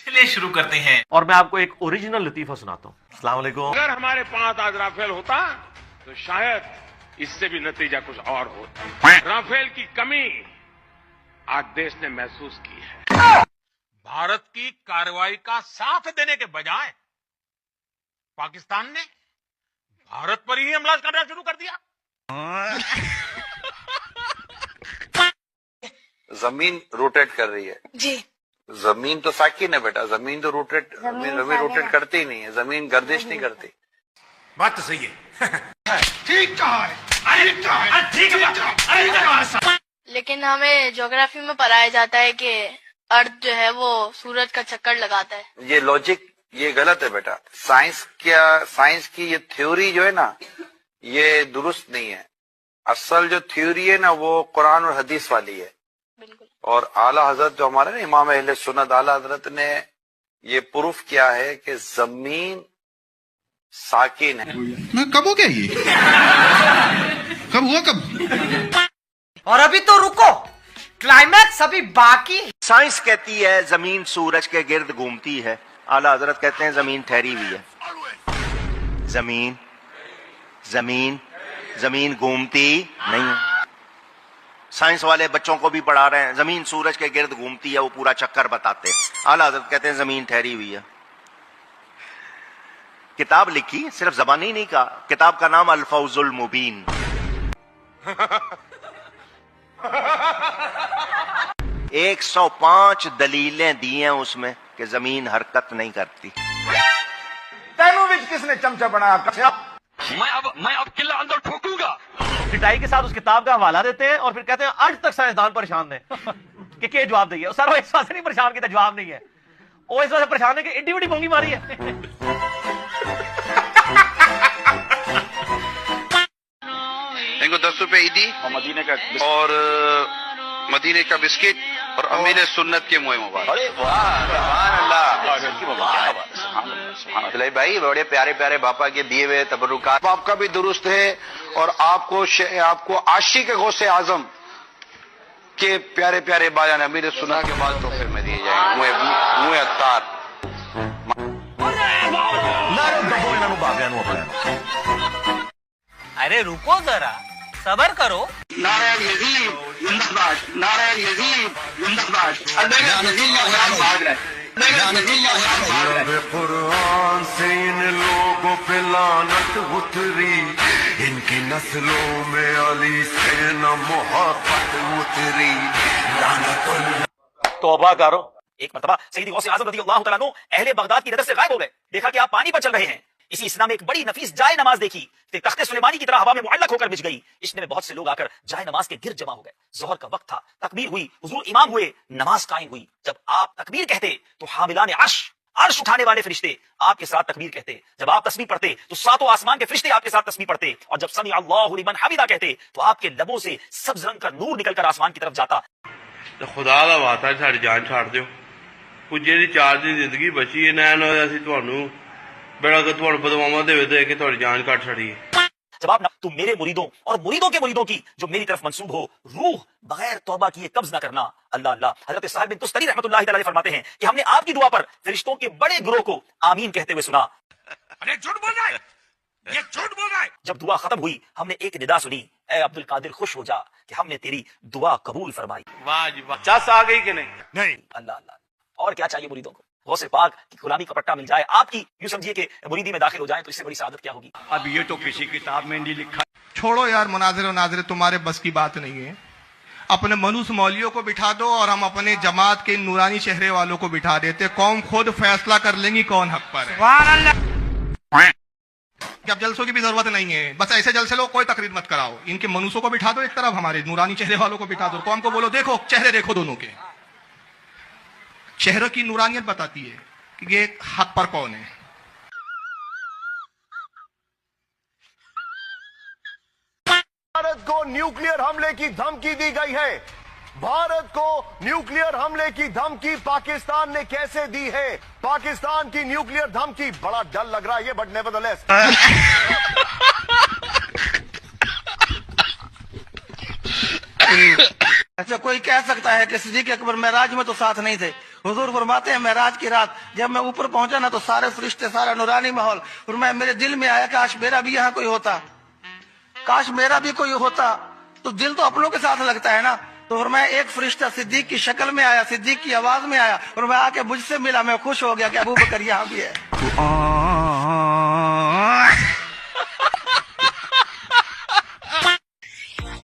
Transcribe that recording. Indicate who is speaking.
Speaker 1: चलिए शुरू करते हैं। और मैं आपको एक ओरिजिनल लतीफा सुनाता हूँ। अस्सलाम वालेकुम।
Speaker 2: अगर हमारे पास आज राफेल होता तो शायद इससे भी नतीजा कुछ और होता। राफेल की कमी आज देश ने महसूस की है। भारत की कार्रवाई का साथ देने के बजाय पाकिस्तान ने भारत पर ही हमला करना शुरू कर दिया।
Speaker 3: जमीन रोटेट कर रही है
Speaker 4: जी।
Speaker 3: जमीन तो साकिन है बेटा, जमीन तो जमीन रोटेट करती ही नहीं है, जमीन गर्दिश नहीं करती।
Speaker 2: बात तो सही है।
Speaker 5: ठीक कहा है, ठीक है।
Speaker 4: लेकिन हमें ज्योग्राफी में पढ़ाया जाता है कि अर्थ जो है वो सूरज का चक्कर लगाता है।
Speaker 3: ये लॉजिक ये गलत है बेटा। साइंस की ये थ्योरी जो है ना, ये दुरुस्त नहीं है। असल जो थ्योरी है ना, वो कुरान और हदीस वाली है।
Speaker 4: बिल्कुल।
Speaker 3: और आला हजरत जो हमारे ना इमाम अहले सुन्नत आला हजरत ने ये प्रूफ किया है कि जमीन साकिन है।
Speaker 5: कब हो गया ये? कब हुआ कब?
Speaker 6: और अभी तो रुको, क्लाइमैक्स अभी बाकी।
Speaker 7: साइंस कहती है जमीन सूरज के गिर्द घूमती है, आला हजरत कहते हैं जमीन ठहरी हुई है। जमीन जमीन जमीन घूमती नहीं है। साइंस वाले बच्चों को भी पढ़ा रहे हैं, जमीन सूरज के गिर्द घूमती है, वो पूरा चक्कर बताते हैं। आला हजरत कहते हैं जमीन ठहरी हुई है। किताब लिखी, सिर्फ जबानी नहीं कहा, किताब का नाम अल-फौजुल मुबीन। 105 दलीलें दी हैं उसमें कि जमीन हरकत नहीं करती।
Speaker 5: तेनू विच किसने चमचा बनाया?
Speaker 2: मैं अब किला अंदर ठोकूंगा।
Speaker 1: पिटाई के साथ उस किताब का हवाला देते हैं और फिर कहते हैं आज तक साइंसदान परेशान है कि क्या जवाब दिया। सर वो इस वजह से नहीं परेशान किया, जवाब नहीं है। वो इस वजह से परेशान है कि एड्डी बड़ी मोंगी मारी है।
Speaker 3: इनको 10 रुपए ईदी और मदीने का बिस्किट और अमीर सुन्नत के मुँह मुबारक। अरे वाह भाई, बड़े प्यारे प्यारे बापा के दिए हुए तबरुकात। आपका भी दुरुस्त है और आपको आशिक गौसे आजम के प्यारे प्यारे बाजान अमीर सुन्नत के बाद तो फिर में दिए जाएंगे मुँह अख्तार।
Speaker 6: अरे रुको जरा, सबर करो।
Speaker 5: नारायण यजीद जिंदाबाद, नारायण यजीद जिंदाबाद।
Speaker 8: कुरान से इन लोगों पे लानत उतरी, इनकी नस्लों में अली से न मोहब्बत उतरी।
Speaker 1: तौबा करो। एक मरतबा सैयदी गौसे आज़म रज़ियल्लाहु तआला अन्हु अहले बगदाद की नजर से गायब हो गए। देखा कि आप पानी पर चल रहे हैं। इसी इस्ना में एक बड़ी नफीस जाए नमाज देखी, तख्ते सुलेमानी की तरह हवा में मुअल्लक होकर बिछ गई। इसने में बहुत से लोग आकर जाए नमाज के गिर जमा हो गए। जोहर का वक्त था, तकबीर हुई, हुजूर इमाम हुए, नमाज कायम हुई। जब आप तकबीर कहते तो हामिलाने अर्श उठाने वाले फरिश्ते आपके साथ तकबीर कहते। जब आप तस्बीह पढ़ते तो सातों आसमान के फरिश्ते आपके साथ तस्बीह पढ़ते। और जब समी अल्लाहु लिमन हमिदा कहते तो आपके लबों से सब्ज रंग का नूर निकलकर आसमान की तरफ जाता।
Speaker 9: तो खुदा दा वास्ता साडी जान छाड़ दियो। कुछ जेहड़ी 4 दिन जिंदगी बची है ना, ਅਸੀਂ ਤੁਹਾਨੂੰ बड़ा कि ਤੁਹਾਨੂੰ ਬਦਵਾਵਾਂ ਦੇ ਦੇ ਕੇ ਤੁਹਾਡੀ जान काट छड़ी है।
Speaker 1: जवाब ना, तुम मेरे मुरीदों और मुरीदों के मुरीदों की जो मेरी तरफ मंसूब हो, रूह बगैर तौबा किए कब्ज ना करना। अल्लाह अल्लाह। हजरत साहिब बिन तुस्तरी रहमतुल्लाहि तआला फरमाते हैं कि हमने आपकी दुआ पर फरिश्तों के बड़े गिरोह को आमीन कहते हुए सुना।
Speaker 2: अरे झूठ बोल रहा है, ये झूठ बोल रहा है।
Speaker 1: जब दुआ खत्म हुई हमने एक निदा सुनी, ए अब्दुल कादिर खुश हो जा कि हमने तेरी दुआ कबूल फरमाई।
Speaker 2: वाह जी वाह। चस आ गई कि नहीं?
Speaker 9: नहीं।
Speaker 1: अल्लाह अल्लाह। और क्या चाहिए मुरीदों को? गौसे पाक की गुलामी का पट्टा मिल जाए, आपकी यूं समझिए कि मुरीदी में दाखिल हो जाए, तो इससे बड़ी सादत क्या होगी?
Speaker 9: अब ये तो किसी किताब में नहीं लिखा।
Speaker 5: छोड़ो यार, मुनाज़िर तुम्हारे बस की बात नहीं है। अपने मलूस मौलियों को बिठा दो और हम अपने जमात के नूरानी चेहरे वालों को बिठा देते। कौम खुद फैसला कर लेंगी कौन हक पर है। अब जलसों की भी जरूरत नहीं है, बस ऐसे जलसे लोग कोई तकरीर मत कराओ। इनके मनुसों को बिठा दो एक तरफ, हमारे नूरानी चेहरे वालों को बिठा दो। कौम को बोलो देखो चेहरे देखो, दोनों के चेहरों की नूरानियत बताती है कि ये हक पर कौन है।
Speaker 10: भारत को न्यूक्लियर हमले की धमकी दी गई है। भारत को न्यूक्लियर हमले की धमकी पाकिस्तान ने कैसे दी है? पाकिस्तान की न्यूक्लियर धमकी, बड़ा डर लग रहा है ये, बट नेवरदलेस
Speaker 11: اچھا کوئی کہہ سکتا ہے کہ صدیق اکبر معراج میں تو ساتھ نہیں تھے. حضور فرماتے ہیں معراج کی رات جب میں اوپر پہنچا نا تو سارے فرشتے سارا نورانی ماحول فرمایا میرے دل میں آیا کاش میرا بھی یہاں کوئی ہوتا, کاش میرا بھی کوئی ہوتا. تو دل تو اپنوں کے ساتھ لگتا ہے نا. تو فرمایا ایک فرشتہ صدیق کی شکل میں آیا, صدیق کی آواز میں آیا, اور میں آ کے مجھ سے ملا, میں خوش ہو گیا کہ ابو بکر یہاں بھی ہے.